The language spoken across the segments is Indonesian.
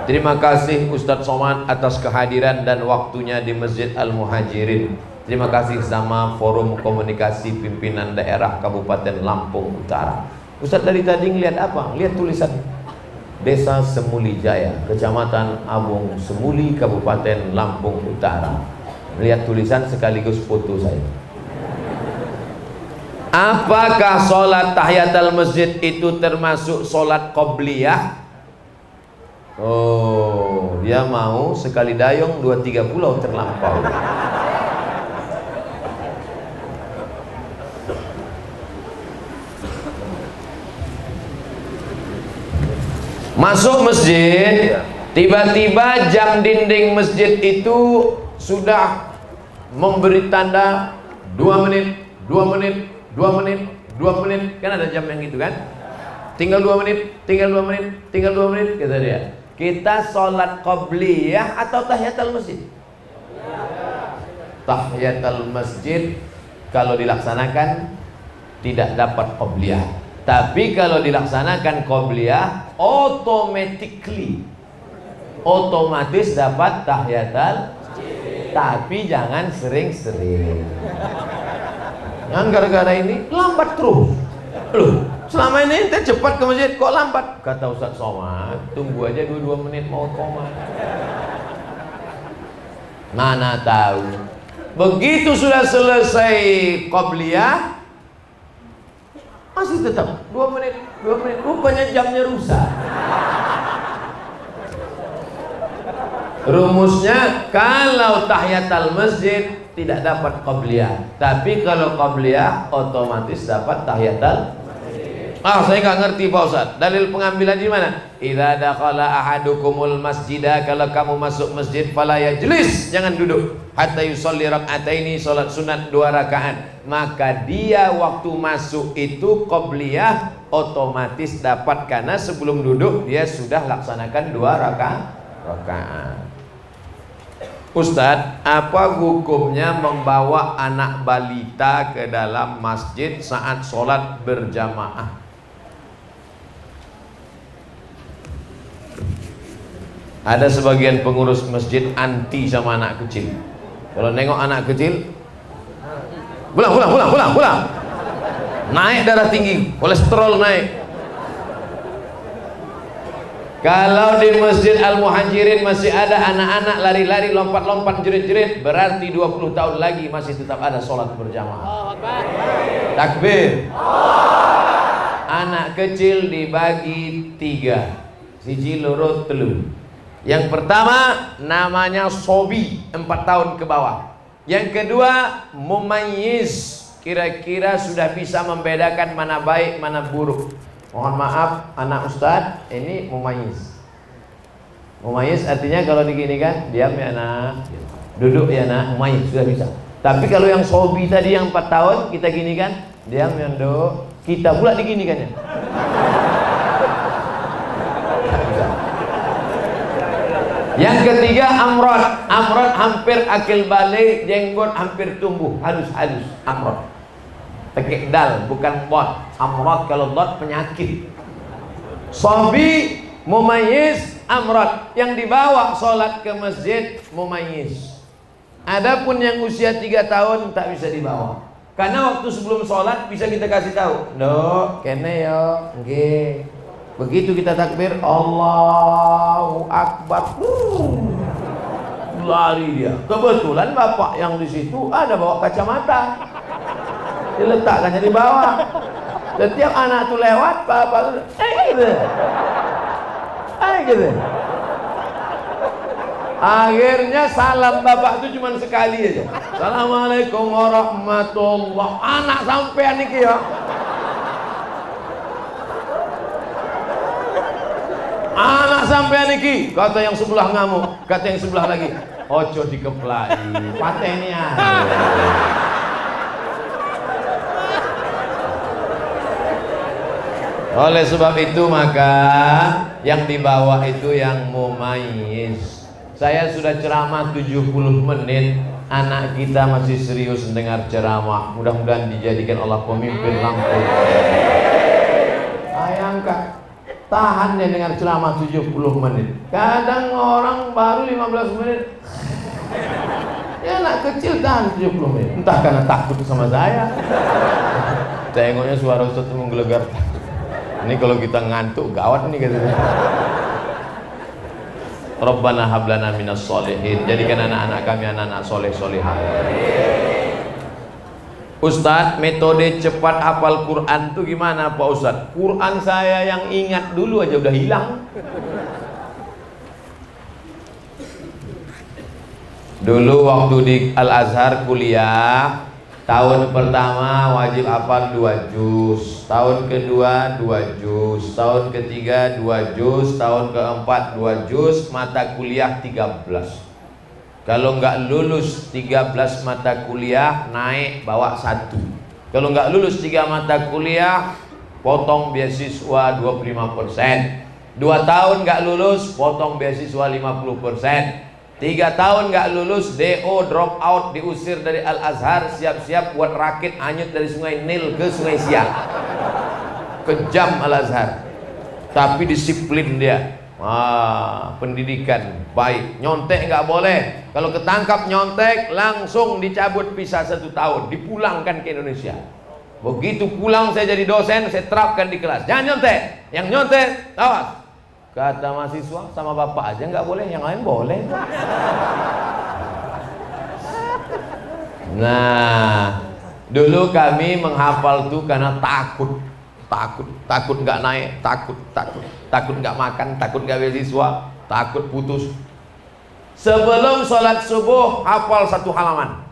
Terima kasih Ustadz Somad atas kehadiran dan waktunya di Masjid Al-Muhajirin. Terima kasih sama Forum Komunikasi Pimpinan Daerah Kabupaten Lampung Utara. Ustadz dari tadi ngeliat apa? Lihat tulisan Desa Semuli Jaya, Kecamatan Abung Semuli, Kabupaten Lampung Utara. Lihat tulisan sekaligus foto saya. Apakah sholat tahiyatul masjid itu termasuk sholat qobliyah? Oh, dia mau sekali dayung 2-3 pulau terlampau. Masuk masjid, tiba-tiba jam dinding masjid itu sudah memberi tanda 2 menit, 2 menit, 2 menit, 2 menit. Kan ada jam yang gitu kan? Tinggal 2 menit, tinggal 2 menit, tinggal 2 menit, kata dia. Kita sholat qobliyah atau tahiyatul masjid? Tahiyatul masjid kalau dilaksanakan tidak dapat qobliyah. Tapi kalau dilaksanakan qobliyah, otomatis dapat tahiyatul masjid. Tapi jangan sering-sering. Jangan gara-gara ini lambat terus. Loh, selama ini ente cepat ke masjid, kok lambat? Kata Ustadz Somad, tunggu aja 2 menit mau koma. Mana tahu. Begitu sudah selesai qobliyah, masih tetap 2 menit, 2 menit. Rupanya jamnya rusak. Rumusnya kalau tahiyatul masjid tidak dapat qobliyah, tapi kalau qobliyah otomatis dapat tahiyatul. Saya nggak ngerti Pak Ustaz. Dalil pengambilan di mana? Idza dakhala ahadukumul masjidah, kalau kamu masuk masjid fala yajlis, jangan duduk, hatta yusolli rak'ataini, salat sunat 2 rakaat. Maka dia waktu masuk itu qobliyah otomatis dapat, karena sebelum duduk dia sudah laksanakan 2 rakaat. Ustadz, apa hukumnya membawa anak balita ke dalam masjid saat sholat berjamaah? Ada sebagian pengurus masjid anti sama anak kecil. Kalau nengok anak kecil, pulang. Naik darah tinggi, kolesterol naik. Kalau di Masjid Al-Muhajirin masih ada anak-anak lari-lari, lompat-lompat, jerit-jerit, berarti 20 tahun lagi masih tetap ada sholat berjamaah. Takbir. Anak kecil dibagi 3, siji loro telu. Yang pertama namanya sobi, 4 tahun ke bawah. Yang kedua mumayyiz, kira-kira sudah bisa membedakan mana baik mana buruk. Mohon maaf anak ustadz, ini mumayyiz. Mumayyiz artinya kalau diginikan, diam ya nak, duduk ya nak, mumayyiz sudah bisa. Tapi kalau yang sobi tadi yang 4 tahun kita ginikan, diam ya nduk, kita pula diginikannya. Yang ketiga amrod. Amrod hampir akil balik, jenggot hampir tumbuh, halus-halus. Amrod pakai dal, bukan bot. Amrod kalau bot penyakit. Sobi, mumayyiz, amrod. Yang dibawa sholat ke masjid mumayyiz. Adapun yang usia 3 tahun tak bisa dibawa, karena waktu sebelum sholat bisa kita kasih tahu, "Nduk, kene yo, nggih." Begitu kita takbir, Allahu Akbar, lari dia. Kebetulan bapak yang di situ ada bawa kacamata, diletakkannya di bawah. Setiap anak tuh lewat, bapak gitu. Akhirnya salam bapak itu cuma sekali aja. Assalamualaikum warahmatullahi. Anak sampean iki ya. Anak sampean iki, kata yang sebelah ngamuk, kata yang sebelah lagi, ojo dikeplai, pateni aja. Oleh sebab itu maka yang dibawa itu yang mumayyiz. Saya sudah ceramah 70 menit, anak kita masih serius mendengar ceramah. Mudah-mudahan dijadikan Allah pemimpin Lampung. Bayangkan Tahan dia dengar ceramah 70 menit. Kadang orang baru 15 menit. Ya anak kecil tahan 70 menit. Entah karena takut sama saya. Tengoknya suara Ustaz itu menggelegar. Ini kalau kita ngantuk gawat nih katanya. Rabbana hablana minas solihin. Jadikan anak-anak kami anak-anak soleh-solehah. Ustadz, metode cepat hafal Quran tuh gimana Pak Ustadz? Quran saya yang ingat dulu aja udah hilang. Dulu waktu di Al-Azhar kuliah, tahun pertama wajib hafal 2 juz, tahun kedua 2 juz, tahun ketiga 2 juz, tahun keempat 2 juz, mata kuliah 13. Kalau nggak lulus 13 mata kuliah, naik bawa 1. Kalau nggak lulus 3 mata kuliah, potong beasiswa 25%. 2 tahun nggak lulus, potong beasiswa 50%. 3 tahun nggak lulus, DO, drop out, diusir dari Al-Azhar, siap-siap buat rakit hanyut dari Sungai Nil ke Sungai Siak. Kejam Al-Azhar, tapi disiplin dia. Pendidikan baik. Nyontek nggak boleh. Kalau ketangkap nyontek, langsung dicabut visa 1 tahun, dipulangkan ke Indonesia. Begitu pulang saya jadi dosen, saya terapkan di kelas. Jangan nyontek. Yang nyontek, awas. Kata mahasiswa, sama bapak aja nggak boleh, yang lain boleh. Nah, dulu kami menghafal tuh karena takut nggak naik, takut nggak makan, takut nggak beasiswa, takut putus. Sebelum sholat subuh hafal 1 halaman.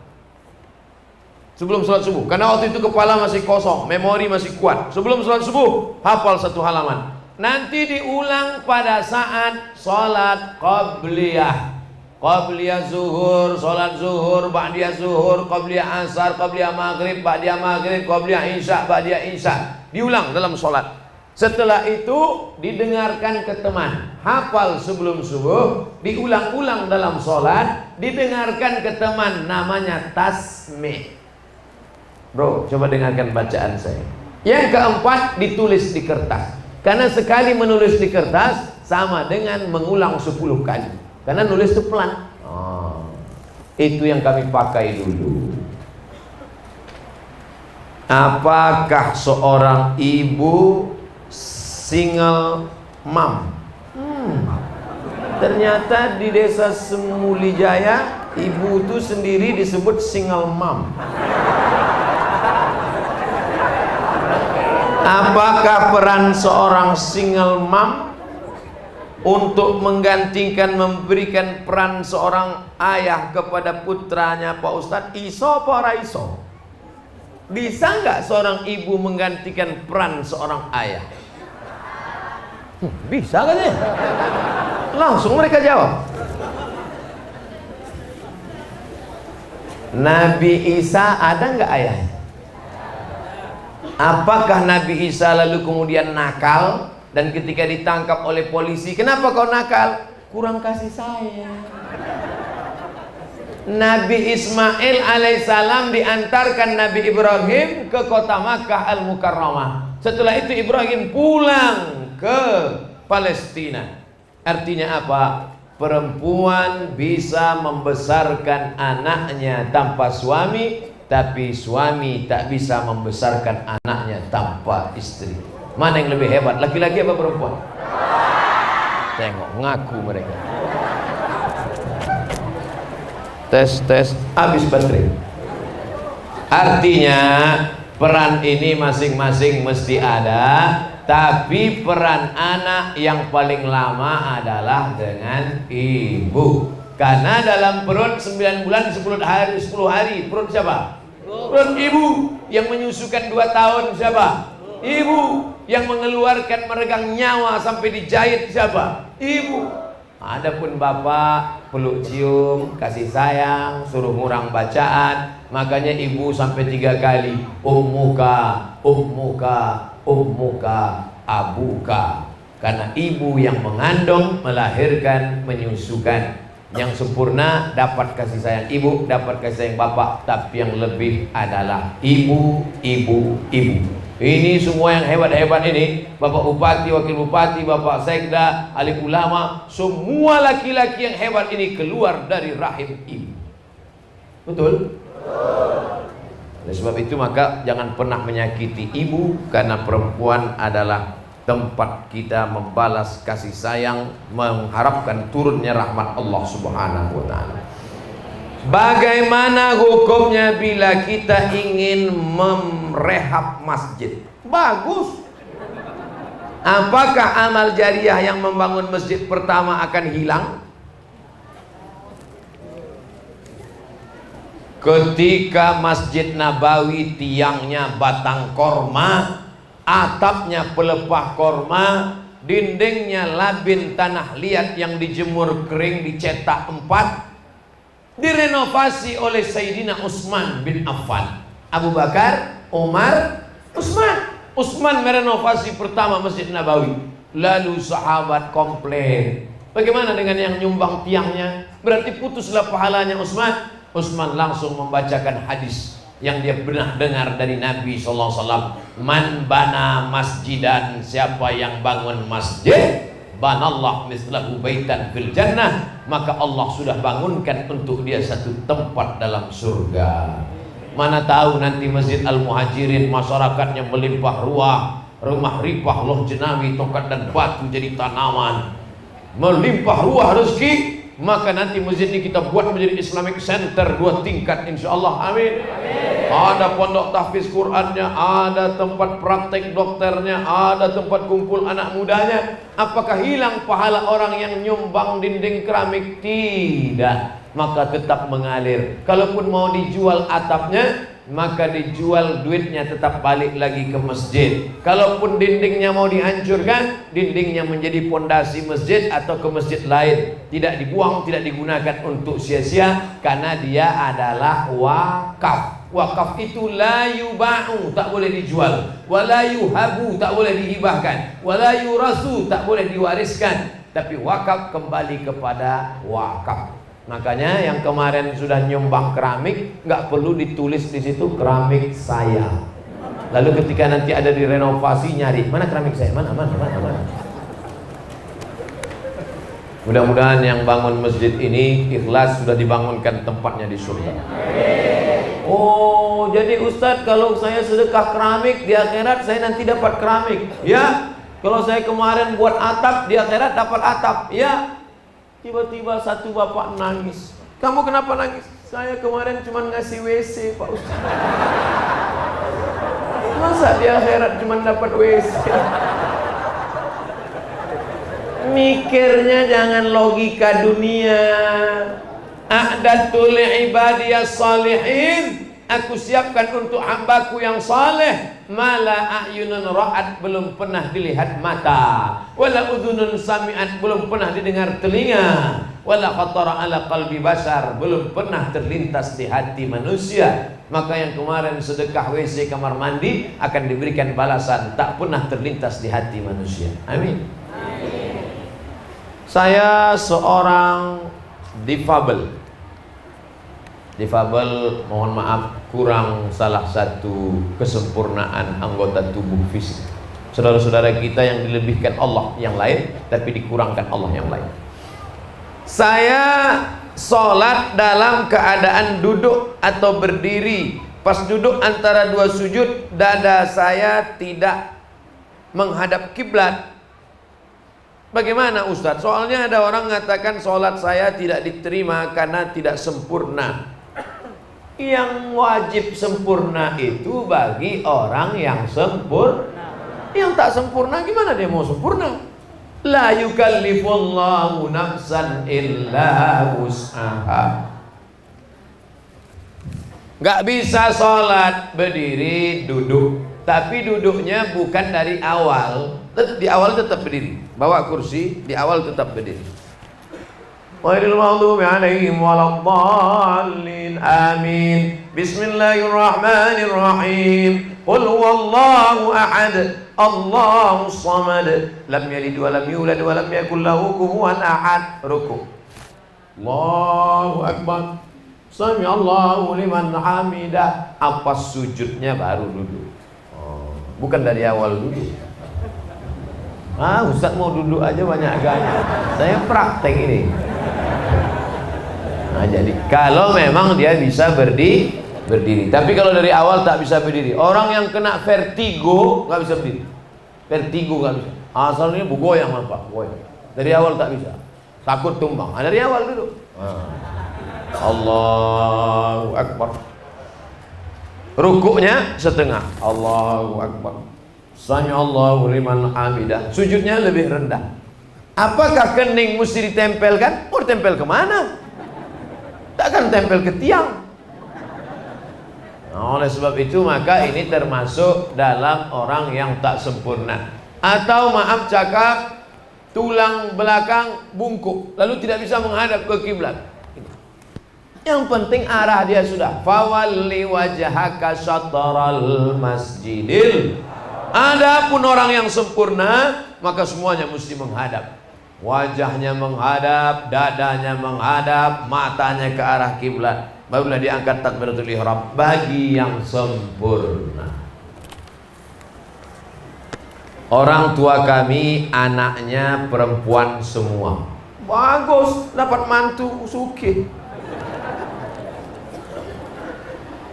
Sebelum sholat subuh, karena waktu itu kepala masih kosong, memori masih kuat. Sebelum sholat subuh hafal 1 halaman. Nanti diulang pada saat sholat qabliyah. Qabliyah zuhur, sholat zuhur, ba'diyah zuhur, qabliyah asar, qabliyah maghrib, ba'diyah maghrib, qabliyah isya, ba'diyah isya. Diulang dalam sholat. Setelah itu didengarkan ke teman. Hafal sebelum subuh, diulang-ulang dalam sholat, didengarkan ke teman, namanya tasmih. Bro, coba dengarkan bacaan saya. Yang keempat, ditulis di kertas. Karena sekali menulis di kertas sama dengan mengulang 10 kali. Karena nulis itu pelan. Itu yang kami pakai dulu. Apakah seorang ibu single mom? Ternyata di desa Semulijaya, ibu itu sendiri disebut single mom. Apakah peran seorang single mom untuk menggantikan, memberikan peran seorang ayah kepada putranya Pak Ustadz? Iso apa ora iso? Bisa nggak seorang ibu menggantikan peran seorang ayah? Bisa kan ya? Langsung mereka jawab. Nabi Isa ada nggak ayahnya? Apakah Nabi Isa lalu kemudian nakal dan ketika ditangkap oleh polisi, kenapa kau nakal? Kurang kasih sayang. Nabi Ismail alaihissalam diantarkan Nabi Ibrahim ke kota Makkah Al-Mukarramah. Setelah itu Ibrahim pulang ke Palestina. Artinya apa? Perempuan bisa membesarkan anaknya tanpa suami, tapi suami tak bisa membesarkan anaknya tanpa istri. Mana yang lebih hebat, laki-laki apa perempuan? Tengok, ngaku mereka. Tes, habis baterai. Artinya peran ini masing-masing mesti ada, tapi peran anak yang paling lama adalah dengan ibu. Karena dalam perut 9 bulan 10 hari perut siapa? Perut ibu. Yang menyusukan 2 tahun siapa? Ibu. Yang mengeluarkan meregang nyawa sampai dijahit siapa? Ibu. Adapun bapak peluk cium, kasih sayang, suruh ngurang bacaan. Makanya ibu sampai 3 kali ummuka, ummuka, ummuka, abuka. Karena ibu yang mengandung, melahirkan, menyusukan. Yang sempurna dapat kasih sayang ibu, dapat kasih sayang bapak, tapi yang lebih adalah ibu, ibu, ibu. Ini semua yang hebat-hebat ini, Bapak Bupati, Wakil Bupati, Bapak Sekda, alim ulama, semua laki-laki yang hebat ini keluar dari rahim ibu. Betul? Oleh sebab itu maka jangan pernah menyakiti ibu, karena perempuan adalah tempat kita membalas kasih sayang, mengharapkan turunnya rahmat Allah Subhanahu wa taala. Bagaimana hukumnya bila kita ingin merehab masjid? Bagus. Apakah amal jariah yang membangun masjid pertama akan hilang? Ketika Masjid Nabawi tiangnya batang korma, atapnya pelepah korma, dindingnya labin tanah liat yang dijemur kering dicetak 4, direnovasi oleh Sayyidina Utsman bin Affan. Abu Bakar, Umar, Utsman. Utsman merenovasi pertama Masjid Nabawi. Lalu sahabat komplain, bagaimana dengan yang nyumbang tiangnya? Berarti putuslah pahalanya Utsman. Utsman langsung membacakan hadis yang dia pernah dengar dari Nabi SAW. Man bana masjidan, siapa yang bangun masjid, banallah mislahu baitan fil jannah, maka Allah sudah bangunkan untuk dia satu tempat dalam surga. Mana tahu nanti Masjid Al-Muhajirin masyarakatnya melimpah ruah, rumah ripah loh jenawi, tongkat dan batu jadi tanaman, melimpah ruah rezeki, maka nanti masjid ini kita buat menjadi Islamic Center 2 tingkat insyaallah. Amin. Ada pondok tahfiz Qur'annya, ada tempat praktek dokternya, ada tempat kumpul anak mudanya. Apakah hilang pahala orang yang nyumbang dinding keramik? Tidak, maka tetap mengalir. Kalaupun mau dijual atapnya, maka dijual, duitnya tetap balik lagi ke masjid. Kalaupun dindingnya mau dihancurkan, dindingnya menjadi pondasi masjid atau ke masjid lain, tidak dibuang, tidak digunakan untuk sia-sia, karena dia adalah wakaf. Wakaf itu la yuba'u, tak boleh dijual, wala yuhabu, tak boleh dihibahkan, wala yurasu, tak boleh diwariskan, tapi wakaf kembali kepada wakaf. Makanya yang kemarin sudah nyumbang keramik, nggak perlu ditulis di situ keramik saya. Lalu ketika nanti ada direnovasi, nyari mana keramik saya, mana. Mudah-mudahan yang bangun masjid ini ikhlas, sudah dibangunkan tempatnya di surga. Oh, jadi Ustadz, kalau saya sedekah keramik di akhirat saya nanti dapat keramik. Ya, kalau saya kemarin buat atap di akhirat dapat atap. Ya. Tiba-tiba satu bapak nangis. Kamu kenapa nangis? Saya kemarin cuma ngasih WC, Pak Ustaz. Masa di akhirat cuma dapat WC? Mikirnya jangan logika dunia. A'dadtu li'ibadiyas salihin, aku siapkan untuk hambaku yang saleh, mala a'yunun ra'at, belum pernah dilihat mata, wala udhunun sami'at, belum pernah didengar telinga, wala khatara ala qalbi basar, belum pernah terlintas di hati manusia. Maka yang kemarin sedekah WC kamar mandi akan diberikan balasan tak pernah terlintas di hati manusia. Amin. Saya seorang difabel. Difabel, mohon maaf, kurang salah satu kesempurnaan anggota tubuh fisik. Saudara-saudara kita yang dilebihkan Allah yang lain, tapi dikurangkan Allah yang lain. Saya sholat dalam keadaan duduk atau berdiri. Pas duduk antara dua sujud, dada saya tidak menghadap kiblat. Bagaimana Ustadz? Soalnya ada orang mengatakan sholat saya tidak diterima karena tidak sempurna. Yang wajib sempurna itu bagi orang yang sempurna. Yang tak sempurna gimana dia mau sempurna? La yukallifullahu nafsan illa wus'aha. Gak bisa sholat berdiri duduk, tapi duduknya bukan dari awal. Di awal tetap berdiri, bawa kursi, di awal tetap berdiri. Ghairil maghdubi 'alaihim waladdallin. Amin. Bismillahirrahmanirrahim. Qul huwallahu ahad, Allahus samad, lam yalid wa lam yulad wa lam yakul lahu kufuwan ahad. Ruku'. Allahu akbar. Sami Allahu liman hamidah. Apa sujudnya baru duduk. bukan dari awal duduk. Ustaz mau duduk aja banyak gaya. Saya praktek ini. Nah, jadi kalau memang dia bisa berdiri. Tapi kalau dari awal tak bisa berdiri. Orang yang kena vertigo nggak bisa berdiri. Vertigo nggak bisa. Asalnya goyang apa? Goyang. Dari awal tak bisa. Takut tumbang. Dari awal dulu. Allahu Akbar. Rukuknya setengah. Allahu Akbar. Sami Allahu liman hamidah. Sujudnya lebih rendah. Apakah kening mesti ditempelkan? Mau ditempel kemana? Takkan tempel ke tiang. Nah, oleh sebab itu maka ini termasuk dalam orang yang tak sempurna. Atau maaf cakap, tulang belakang bungkuk lalu tidak bisa menghadap ke kiblat. Yang penting arah dia sudah. Fawalli wajhaka syatral masjidil. Adapun orang yang sempurna maka semuanya mesti menghadap. Wajahnya menghadap, dadanya menghadap, matanya ke arah kiblat. Barulah diangkat takbiratul ihram bagi yang sempurna. Orang tua kami anaknya perempuan semua. Bagus, dapat mantu sugih.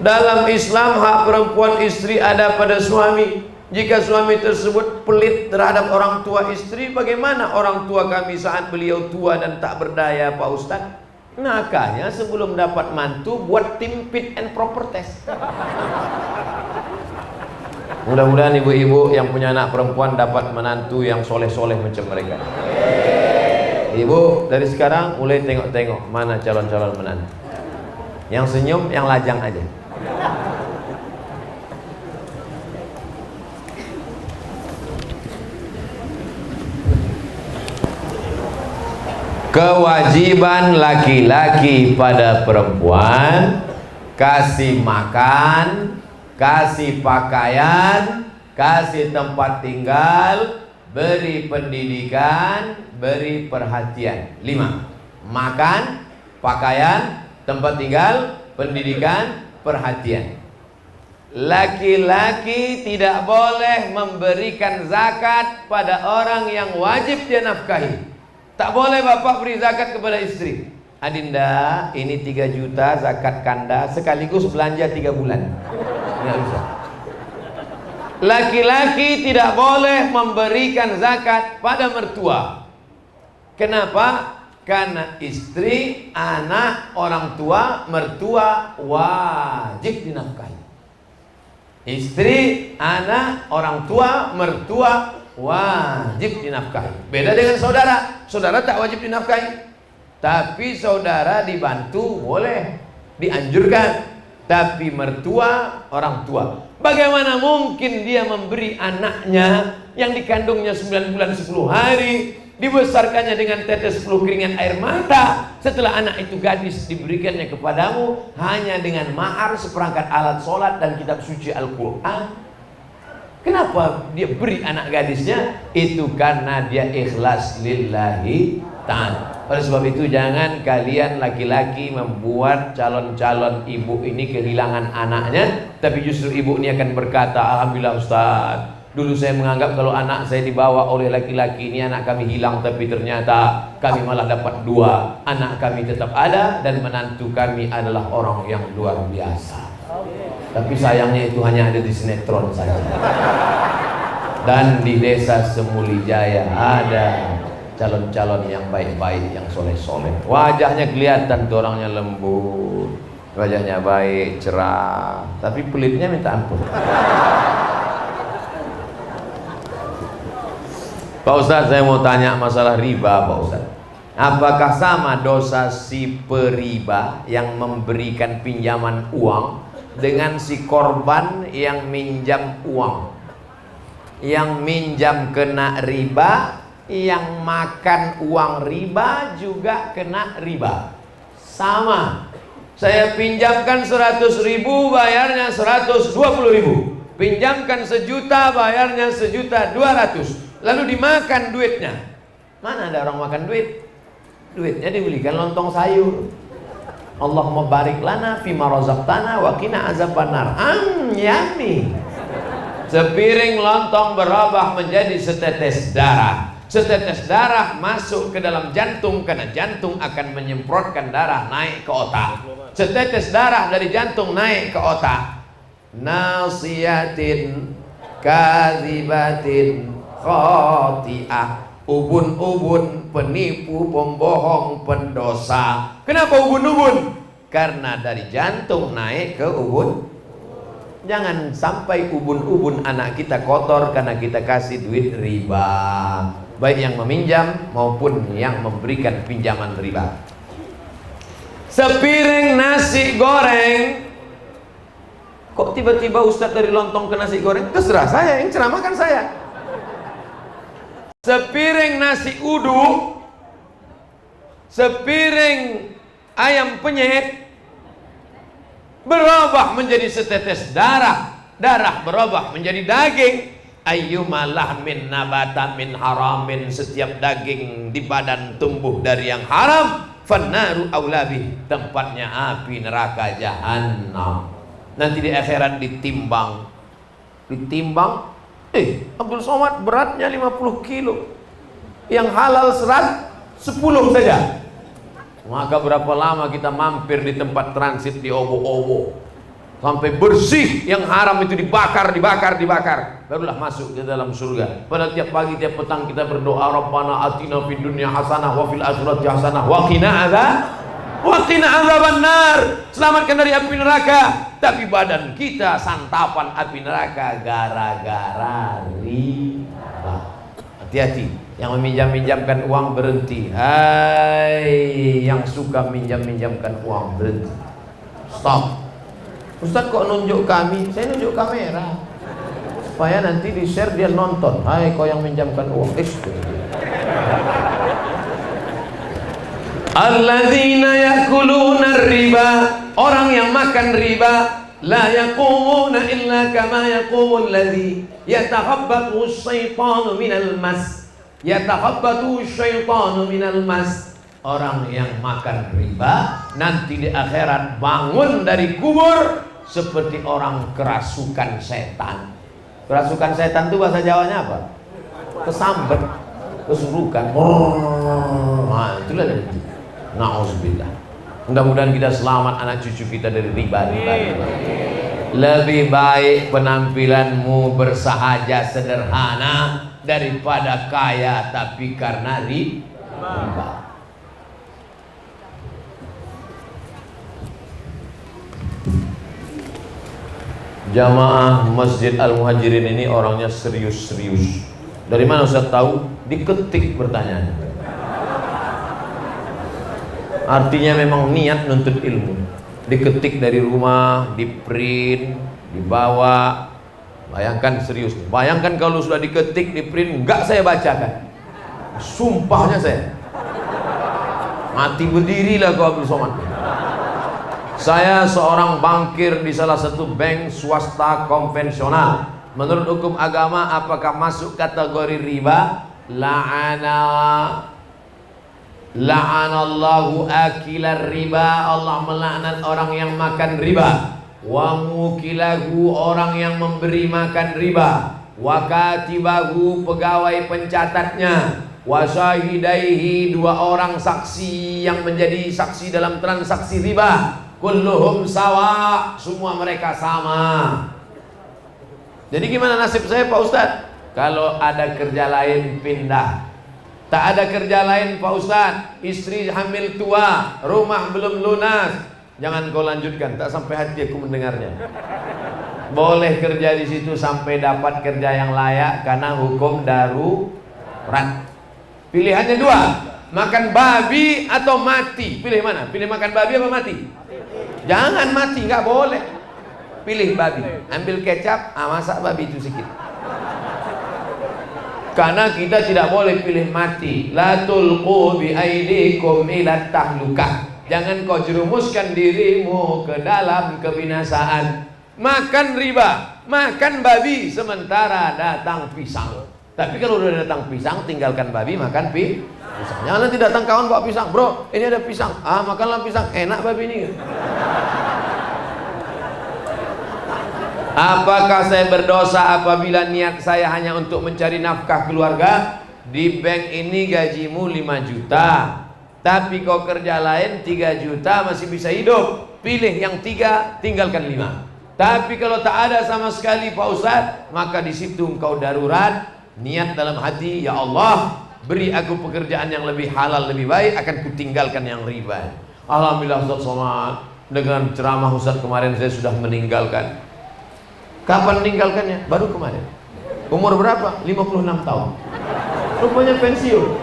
Dalam Islam hak perempuan istri ada pada suami. Jika suami tersebut pelit terhadap orang tua istri, bagaimana orang tua kami saat beliau tua dan tak berdaya, Pak Ustadz? Makanya sebelum dapat mantu buat tim fit and proper test. Mudah-mudahan ibu-ibu yang punya anak perempuan dapat menantu yang soleh-soleh macam mereka. Ibu dari sekarang mulai tengok-tengok mana calon-calon menantu. Yang senyum, yang lajang aja. Kewajiban laki-laki pada perempuan: kasih makan, kasih pakaian, kasih tempat tinggal, beri pendidikan, beri perhatian. 5. Makan, pakaian, tempat tinggal, pendidikan, perhatian. Laki-laki tidak boleh memberikan zakat pada orang yang wajib dia nafkahi. Tak boleh bapak beri zakat kepada istri. Adinda, ini 3 juta zakat kanda sekaligus belanja 3 bulan. Nggak bisa. Laki-laki tidak boleh memberikan zakat pada mertua. Kenapa? Karena istri, anak, orang tua, mertua wajib dinafkahi. Istri, anak, orang tua, mertua wajib dinafkahi. Beda dengan saudara. Saudara tak wajib dinafkahi. Tapi saudara dibantu boleh, dianjurkan. Tapi mertua, orang tua, bagaimana mungkin dia memberi anaknya yang dikandungnya 9 bulan 10 hari, dibesarkannya dengan tetes 10 keringat air mata, setelah anak itu gadis diberikannya kepadamu hanya dengan mahar seperangkat alat sholat dan kitab suci Al-Quran? Kenapa dia beri anak gadisnya? Itu karena dia ikhlas lillahi ta'ala. Oleh sebab itu jangan kalian laki-laki membuat calon-calon ibu ini kehilangan anaknya, tapi justru ibu ini akan berkata, alhamdulillah Ustaz, dulu saya menganggap kalau anak saya dibawa oleh laki-laki ini anak kami hilang, tapi ternyata kami malah dapat 2. Anak kami tetap ada dan menantu kami adalah orang yang luar biasa. Tapi sayangnya itu hanya ada di sinetron saja. Dan di desa Semulijaya ada calon-calon yang baik-baik, yang soleh-soleh. Wajahnya kelihatan tuh orangnya lembut, wajahnya baik, cerah, tapi pelitnya minta ampun. Pak Ustadz, saya mau tanya masalah riba, Pak Ustadz. Apakah sama dosa si periba yang memberikan pinjaman uang dengan si korban yang minjam uang? Yang minjam kena riba, yang makan uang riba juga kena riba. Sama. Saya pinjamkan 100.000, bayarnya 120.000. Pinjamkan 1 juta, bayarnya 1.200.000. Lalu dimakan duitnya. Mana ada orang makan duit? Duitnya dibelikan lontong sayur. Allahumma barik lana fima razaqtana wa qina azabannar. Yummy. Sepiring lontong berubah menjadi setetes darah. Setetes darah masuk ke dalam jantung karena jantung akan menyemprotkan darah naik ke otak. Setetes darah dari jantung naik ke otak. Nasiyatin kadzibatin khati'ah. Ubun-ubun, penipu, pembohong, pendosa. Kenapa ubun-ubun? Karena dari jantung naik ke ubun. Jangan sampai ubun-ubun anak kita kotor karena kita kasih duit riba, baik yang meminjam maupun yang memberikan pinjaman riba. Sepiring nasi goreng. Kok tiba-tiba Ustadz dari lontong ke nasi goreng? Terserah saya, yang ceramahkan saya. Sepiring nasi uduk, sepiring ayam penyet berubah menjadi setetes darah, darah berubah menjadi daging. Ayyuma lahmin nabata min haramin, setiap daging di badan tumbuh dari yang haram, fannaru aulabi, tempatnya api neraka jahanam. Nanti di akhirat ditimbang. Abdul Somad beratnya 50 kilo, yang halal 10 saja. Maka berapa lama kita mampir di tempat transit di Obo-Obo sampai bersih, yang haram itu dibakar, barulah masuk ke dalam surga. Pada tiap pagi tiap petang kita berdoa, Rabbana atina fid dunya hasanah wa fil akhirati hasanah wa qina adzabannar. Selamatkan dari api neraka. Tapi badan kita santapan api neraka gara-gara riba. Hati-hati, yang meminjam-minjamkan uang berhenti. Hai, yang suka minjam-minjamkan uang berhenti. Stop. Ustaz kok nunjuk kami? Saya nunjuk kamera supaya nanti di share dia nonton. Hai kau yang minjamkan uang. Alladzina yakuluna riba, orang yang makan riba, la yaqumuna illa kama yaqumul ladzi yatakhabbatu asyaitanu minal mas. Yatakhabbatu asyaitanu minal mas. Orang yang makan riba nanti di akhirat bangun dari kubur seperti orang kerasukan setan. Kerasukan setan itu bahasa Jawanya apa? Kesambet, kesurukan. Nah, itulah dari itu. Na'udzubillah. Mudah-mudahan kita selamat, anak cucu kita dari riba. Lebih baik penampilanmu bersahaja sederhana daripada kaya tapi karena riba. Jamaah Masjid Al-Muhajirin ini orangnya serius-serius. Dari mana Ustaz tahu? Diketik pertanyaannya. Artinya memang niat nuntut ilmu. Diketik dari rumah, di print, dibawa. Bayangkan serius. Bayangkan kalau sudah diketik, di print, enggak saya bacakan. Sumpahnya saya. Mati berdirilah kau Abdul Somad. Saya seorang bankir di salah satu bank swasta konvensional. Menurut hukum agama apakah masuk kategori riba? La'anallahu akilar riba, Allah melaknat orang yang makan riba. Wa mukilahu, orang yang memberi makan riba. Wa katibahu, pegawai pencatatnya. Wa syahidaihi, 2 orang saksi yang menjadi saksi dalam transaksi riba. Kulluhum sawa, semua mereka sama. Jadi gimana nasib saya Pak Ustadz? Kalau ada kerja lain pindah. Tak ada kerja lain Pak Ustadz, istri hamil tua, rumah belum lunas, jangan kau lanjutkan, tak sampai hati aku mendengarnya. Boleh kerja di situ sampai dapat kerja yang layak karena hukum darurat. Pilihannya 2, makan babi atau mati. Pilih mana? Pilih makan babi apa mati? Jangan mati, nggak boleh. Pilih babi, ambil kecap, masak babi itu sedikit. Karena kita tidak boleh pilih mati. La tulqu bi aidikum ila tahlukah. Jangan kau jerumuskan dirimu ke dalam kebinasaan. Makan riba, makan babi, sementara datang pisang. Tapi kalau udah datang pisang, tinggalkan babi, makan pisang. Jangan nanti datang kawan bawa pisang, bro, ini ada pisang. Makanlah pisang, enak babi ini. Apakah saya berdosa apabila niat saya hanya untuk mencari nafkah keluarga? Di bank ini gajimu 5 juta, tapi kau kerja lain 3 juta masih bisa hidup. Pilih yang 3, tinggalkan 5. Tapi kalau tak ada sama sekali Pak Ustadz, maka di situ engkau darurat, niat dalam hati, ya Allah, beri aku pekerjaan yang lebih halal, lebih baik, akan kutinggalkan yang riba. Alhamdulillah Ustadz Somad, dengan ceramah Ustadz kemarin saya sudah meninggalkan. Kapan meninggalkannya? Baru kemarin. Umur berapa? 56 tahun. Rupanya pensiun.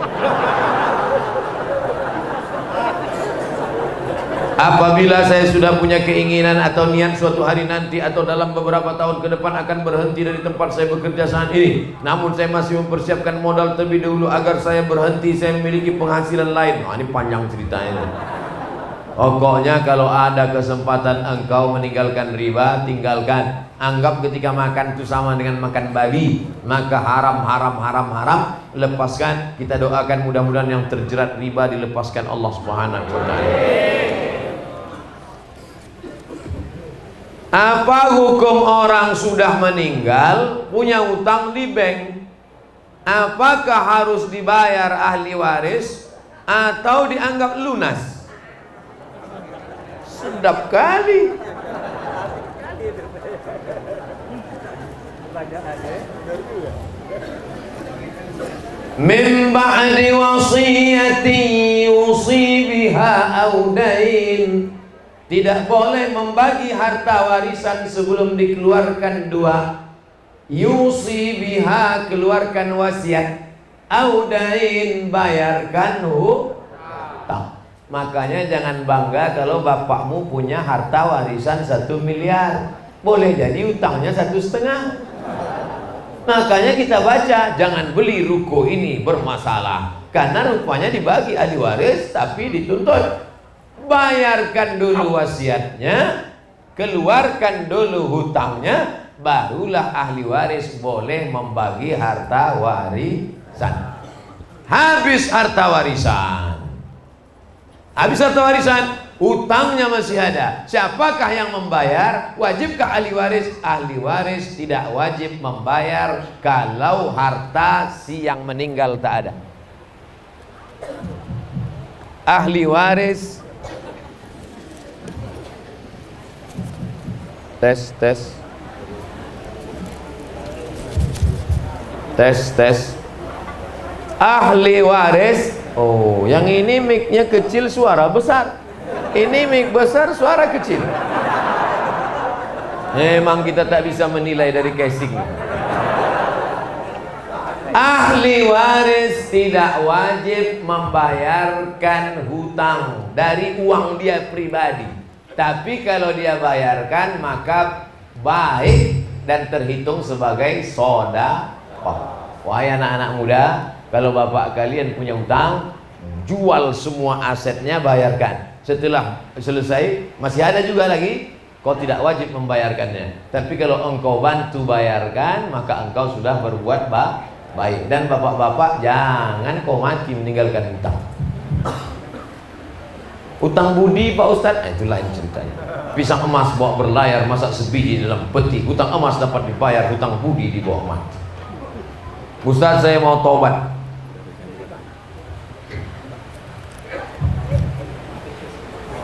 Apabila saya sudah punya keinginan atau niat suatu hari nanti atau dalam beberapa tahun ke depan akan berhenti dari tempat saya bekerja saat ini, namun saya masih mempersiapkan modal terlebih dahulu agar saya berhenti, saya memiliki penghasilan lain. Nah, ini panjang ceritanya. Pokoknya kalau ada kesempatan engkau meninggalkan riba, tinggalkan. Anggap ketika makan itu sama dengan makan babi, maka haram, lepaskan. Kita doakan mudah-mudahan yang terjerat riba dilepaskan Allah Subhanahu wa taala. Apa hukum orang sudah meninggal punya utang di bank? Apakah harus dibayar ahli waris atau dianggap lunas? Sedap kali. Min ba'di wasiyati yusi biha aw dain. Tidak boleh membagi harta warisan sebelum dikeluarkan dua. Yusi biha, keluarkan wasiat, audain, bayarkan hutang. Makanya jangan bangga kalau bapakmu punya harta warisan 1 miliar. Boleh jadi utangnya 1,5. Makanya kita baca, jangan beli ruko ini bermasalah, karena rupanya dibagi ahli waris tapi dituntut. Bayarkan dulu wasiatnya, keluarkan dulu hutangnya, barulah ahli waris boleh membagi harta warisan. Habis harta warisan, hutangnya masih ada. Siapakah yang membayar? Wajibkah ahli waris? Ahli waris tidak wajib membayar kalau harta si yang meninggal tak ada. Ahli waris tes. Ahli waris. Oh, yang ini mic-nya kecil, suara besar. Ini mic besar, suara kecil. Memang kita tak bisa menilai dari casing. Ahli waris tidak wajib membayarkan hutang dari uang dia pribadi. Tapi kalau dia bayarkan maka baik dan terhitung sebagai sedekah. Wahai anak-anak muda, kalau bapak kalian punya hutang, jual semua asetnya, bayarkan. Setelah selesai masih ada juga lagi, kau tidak wajib membayarkannya. Tapi kalau engkau bantu bayarkan, maka engkau sudah berbuat baik. Dan bapak-bapak, jangan kau mati meninggalkan hutang. Utang budi Pak Ustadz, itu lain ceritanya. Pisang emas bawa berlayar, masak sebiji dalam peti. Hutang emas dapat dibayar, hutang budi dibawa mati. Ustadz, saya mau tobat.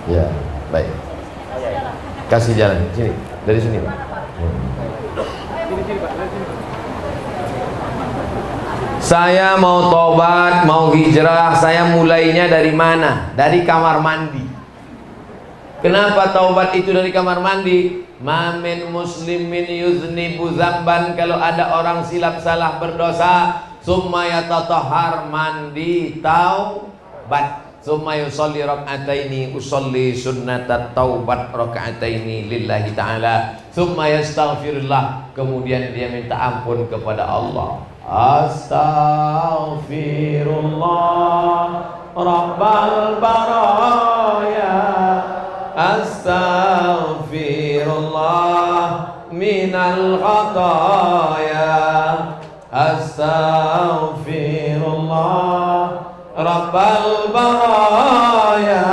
Ya, baik. Kasih jalan sini, dari sini Pak. Saya mau tobat, mau hijrah, saya mulainya dari mana? Dari kamar mandi. Kenapa taubat itu dari kamar mandi? Mamin muslimin yuznibu zamban, kalau ada orang silap salah berdosa, summa yatatahhar, mandi taubat, summa yusalli rak'ataini, usolli sunnatat taubat rak'ataini lillahi ta'ala, summa yastaghfirullah, kemudian dia minta ampun kepada Allah. Astaghfirullah Rabbal baraya, astaghfirullah minal khataya, astaghfirullah Rabbal baraya,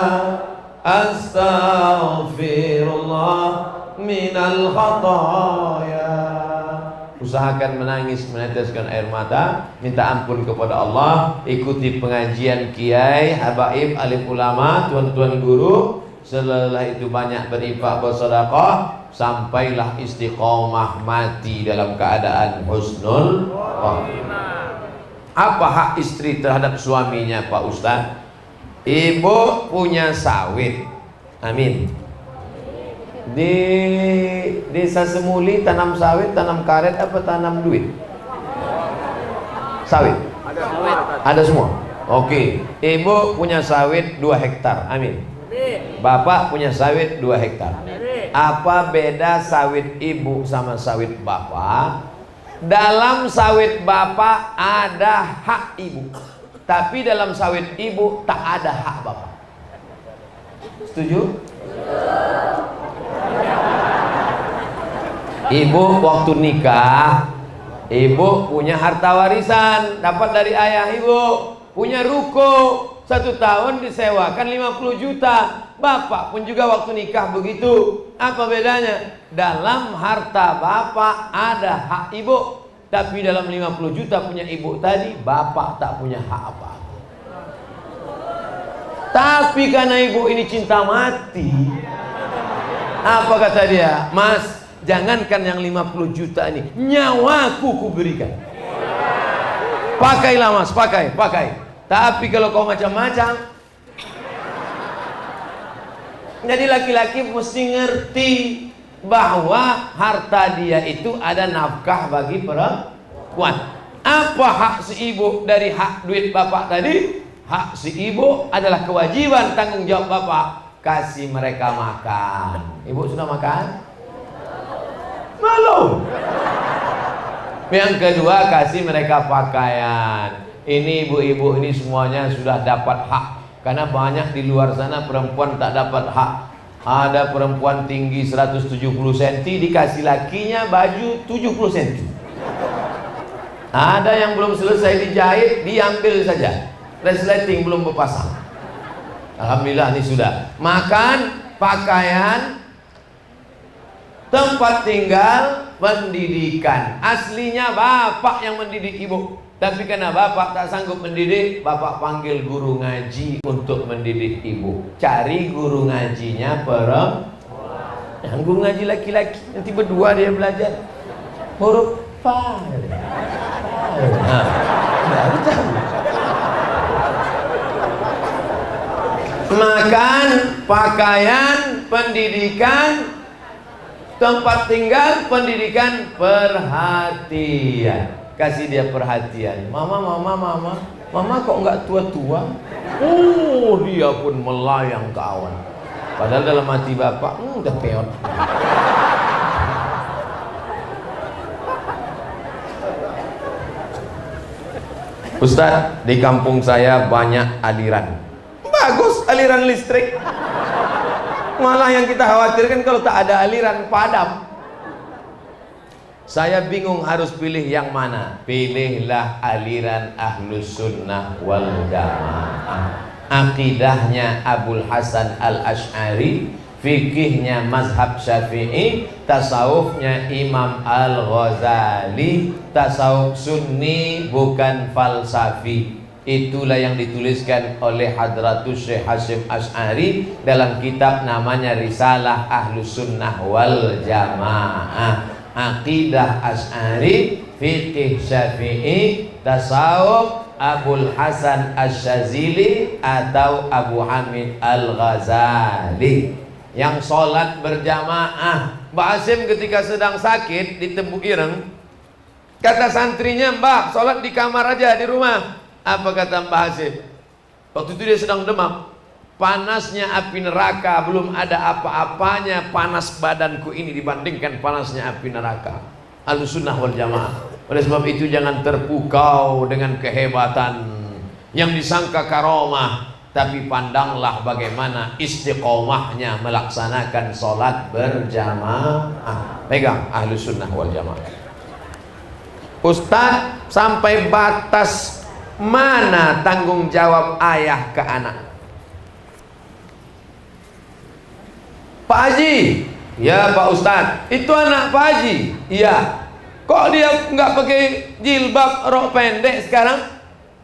astaghfirullah minal khataya. Usahakan menangis, meneteskan air mata, minta ampun kepada Allah, ikuti pengajian kiai, habaib, alim ulama, tuan-tuan guru. Setelah itu banyak berinfak, bersedekah, sampailah istiqomah mati dalam keadaan husnul khotimah. Apa hak istri terhadap suaminya, Pak Ustaz? Ibu punya sawit, amin. Di desa Semuli tanam sawit, tanam karet apa tanam duit? Sawit. Ada semua. Oke. Ibu punya sawit 2 hektar. Amin. Bapak punya sawit 2 hektar. Apa beda sawit ibu sama sawit bapak? Dalam sawit bapak ada hak ibu, tapi dalam sawit ibu tak ada hak bapak. Setuju? Ibu waktu nikah, ibu punya harta warisan dapat dari ayah ibu, punya ruko 1 tahun disewakan 50 juta. Bapak pun juga waktu nikah begitu. Apa bedanya? Dalam harta bapak ada hak ibu, tapi dalam 50 juta punya ibu tadi, bapak tak punya hak apa-apa. Tapi karena ibu ini cinta mati, apa kata dia? Mas, jangankan yang 50 juta ini, nyawaku kuberikan. Pakailah mas, pakai. Tapi kalau kau macam-macam, jadi laki-laki mesti ngerti bahwa harta dia itu ada nafkah bagi perempuan. Apa hak si ibu dari hak duit bapak tadi? Hak si ibu adalah kewajiban tanggung jawab bapak, kasih mereka makan. Ibu sudah makan? Belum. Yang kedua, kasih mereka pakaian. Ini ibu-ibu ini semuanya sudah dapat hak, karena banyak di luar sana perempuan tak dapat hak. Ada perempuan tinggi 170 cm dikasih lakinya baju 70 cm. Ada yang belum selesai dijahit diambil saja, resleting belum berpasang. Alhamdulillah ini sudah. Makan, pakaian, tempat tinggal, pendidikan. Aslinya bapak yang mendidik ibu, tapi karena bapak tak sanggup mendidik, bapak panggil guru ngaji untuk mendidik ibu. Cari guru ngajinya perempuan. Yang guru ngaji laki-laki, nanti berdua dia belajar huruf fa. Nah, makan, pakaian, pendidikan, tempat tinggal, pendidikan, perhatian. Kasih dia perhatian. Mama kok nggak tua-tua? Oh, dia pun melayang ke awan. Padahal dalam hati bapak, udah peot. Ustaz, di kampung saya banyak aliran. Bagus aliran listrik. Malah yang kita khawatirkan kalau tak ada aliran, padam. Saya bingung harus pilih yang mana. Pilihlah aliran Ahlus Sunnah wal Jamaah. Akidahnya Abul Hasan Al-Asy'ari, fikihnya mazhab Syafi'i, tasawufnya Imam Al-Ghazali, tasawuf Sunni bukan falsafi. Itulah yang dituliskan oleh Hadratus Syekh Hasyim Asy'ari dalam kitab namanya Risalah Ahlus Sunnah wal Jamaah. Aqidah Asy'ari, fikih Syafi'i, tasawuf Abul Hasan Asy-Syadzili atau Abu Hamid Al-Ghazali. Yang sholat berjamaah. Mbak Hasim ketika sedang sakit di Tembuk Ireng, kata santrinya, Mbak sholat di kamar aja di rumah. Apa kata Mbak Hasim? Waktu itu dia sedang demam. Panasnya api neraka, belum ada apa-apanya panas badanku ini dibandingkan panasnya api neraka. Ahlus Sunnah wal Jamaah. Oleh sebab itu jangan terpukau dengan kehebatan yang disangka karomah, tapi pandanglah bagaimana istiqomahnya melaksanakan sholat berjamaah. Pegang Ahlus Sunnah wal Jamaah. Ustaz, sampai batas mana tanggung jawab ayah ke anak? Pak Haji, Ya Pak Ustadz, itu anak Pak Haji. Iya. Kok dia nggak pakai jilbab, rok pendek sekarang?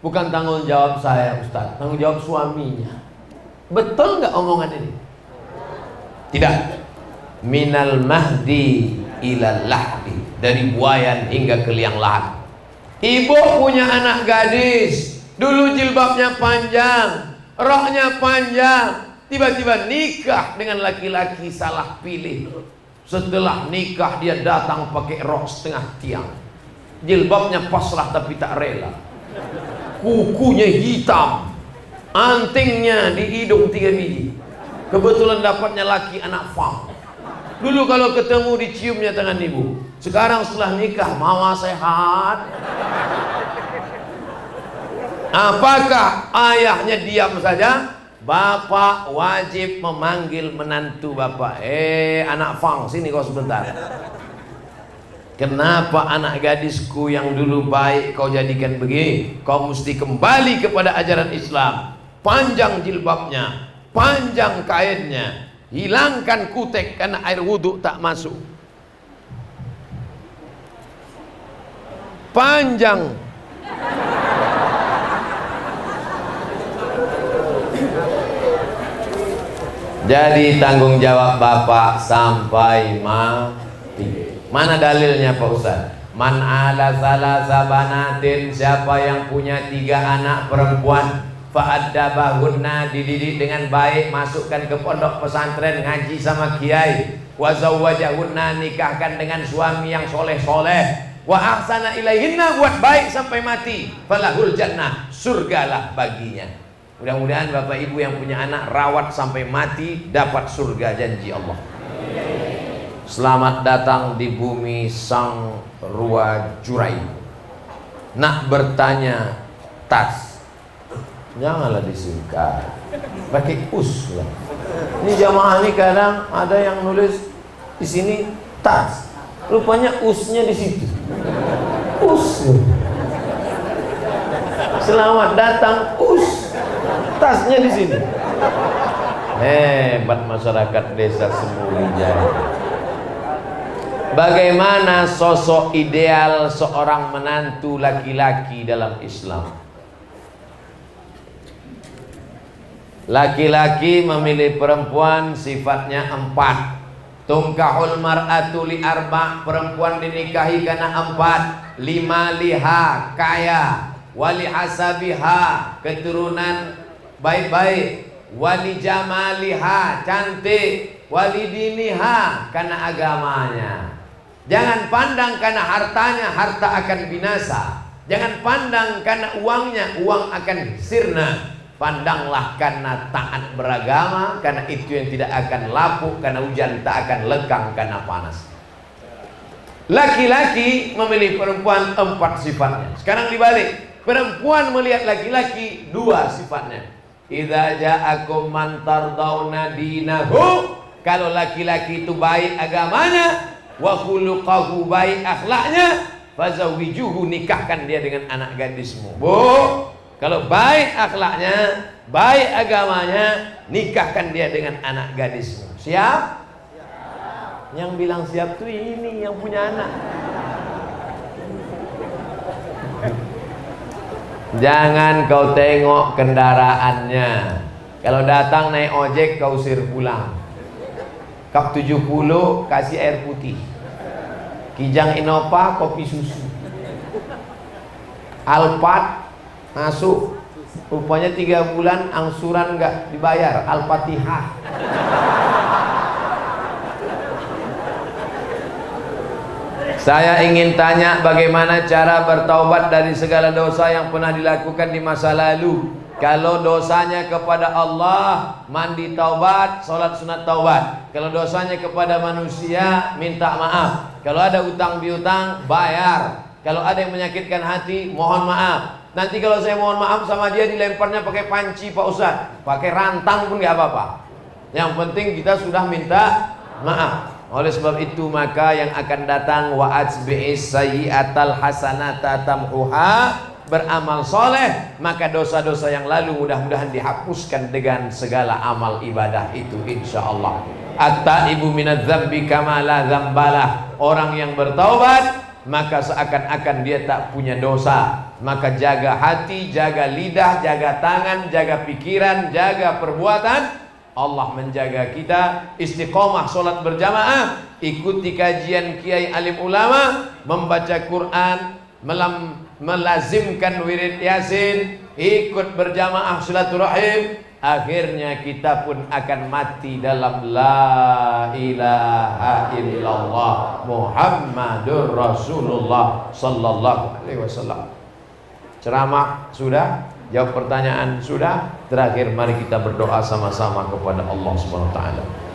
Bukan tanggung jawab saya Ustadz, tanggung jawab suaminya. Betul nggak omongan ini? Tidak. Minal mahdi ilal lahdi, dari buayan hingga ke liang lahat. Ibu punya anak gadis, dulu jilbabnya panjang, roknya panjang, tiba-tiba nikah dengan laki-laki salah pilih. Setelah nikah dia datang pakai rok setengah tiang, jilbabnya pasrah tapi tak rela, kukunya hitam, antingnya di hidung 3 biji. Kebetulan dapatnya laki anak fam. Dulu kalau ketemu diciumnya tangan ibu. Sekarang setelah nikah, mama sehat. Apakah ayahnya diam saja? Bapak wajib memanggil menantu bapak. Anak Fang, sini kau sebentar. Kenapa anak gadisku yang dulu baik kau jadikan begini? Kau mesti kembali kepada ajaran Islam. Panjang jilbabnya, panjang kainnya, hilangkan kutek karena air wudhu tak masuk. Panjang. Jadi tanggung jawab bapak sampai mati. Mana dalilnya Pak Ustaz? Man ala salasa banatin, siapa yang punya 3 anak perempuan, fa'addabahunna, dididik dengan baik, masukkan ke pondok pesantren, ngaji sama kiai, wa zawwajahunna, nikahkan dengan suami yang soleh-soleh, wa ahsana ilaihinna, buat baik sampai mati, falahul jannah, surgalah baginya. Mudah-mudahan bapak ibu yang punya anak rawat sampai mati dapat surga, janji Allah. Selamat datang di bumi sang rua jurai. Nak bertanya tas, janganlah disingkat, pakai us lah. Ini jamaah ini kadang ada yang nulis di sini tas, rupanya usnya di situ. Us. Selamat datang us, tasnya di sini. Hebat masyarakat desa Semulijaya. Bagaimana sosok ideal seorang menantu laki-laki dalam Islam? Laki-laki memilih perempuan sifatnya 4. Tungkahul mar'atu li 4, perempuan dinikahi karena 4. 5 liha, kaya, wali hasabiha, keturunan baik-baik, wali jamaliha, cantik, wali diniha, karena agamanya. Jangan pandang karena hartanya, harta akan binasa. Jangan pandang karena uangnya, uang akan sirna. Pandanglah karena taat beragama, karena itu yang tidak akan lapuk, karena hujan tak akan lekang karena panas. Laki-laki memilih perempuan 4 sifatnya. Sekarang dibalik, perempuan melihat laki-laki 2 sifatnya. Idza ja'akum man tardawna dinahu, kalau laki-laki itu baik agamanya, wa khuluquhu, baik akhlaknya, fazawijuhu, nikahkan dia dengan anak gadismu. Bu, kalau baik akhlaknya, baik agamanya, nikahkan dia dengan anak gadismu. Siap? Yang bilang siap tuh ini yang punya anak. Jangan kau tengok kendaraannya. Kalau datang naik ojek kau usir pulang. Kap 70 kasih air putih, Kijang Innova kopi susu, Alphard masuk, rupanya 3 bulan angsuran nggak dibayar, Al-Fatihah. Saya ingin tanya, bagaimana cara bertaubat dari segala dosa yang pernah dilakukan di masa lalu? Kalau dosanya kepada Allah, mandi taubat, sholat sunat taubat. Kalau dosanya kepada manusia, minta maaf. Kalau ada utang piutang, bayar. Kalau ada yang menyakitkan hati, mohon maaf. Nanti kalau saya mohon maaf sama dia, dilemparnya pakai panci Pak Ustadz, pakai rantang pun nggak apa-apa. Yang penting kita sudah minta maaf. Oleh sebab itu maka yang akan datang, wa atbi'is sayyi'atal hasanata tamhuha, beramal soleh, maka dosa-dosa yang lalu mudah-mudahan dihapuskan dengan segala amal ibadah itu, insya Allah. At-taibu minadz-dzambi kama la dzambalah. Orang yang bertaubat maka seakan-akan dia tak punya dosa. Maka jaga hati, jaga lidah, jaga tangan, jaga pikiran, jaga perbuatan. Allah menjaga kita. Istiqomah solat berjamaah, ikuti kajian kiai alim ulama, membaca Quran, melazimkan wirid yasin, ikut berjamaah silaturahim. Akhirnya kita pun akan mati dalam la ilaha illallah Muhammadur Rasulullah sallallahu alaihi wasallam. Ceramah sudah, jawab pertanyaan sudah. Terakhir mari kita berdoa sama-sama kepada Allah Subhanahu wa taala.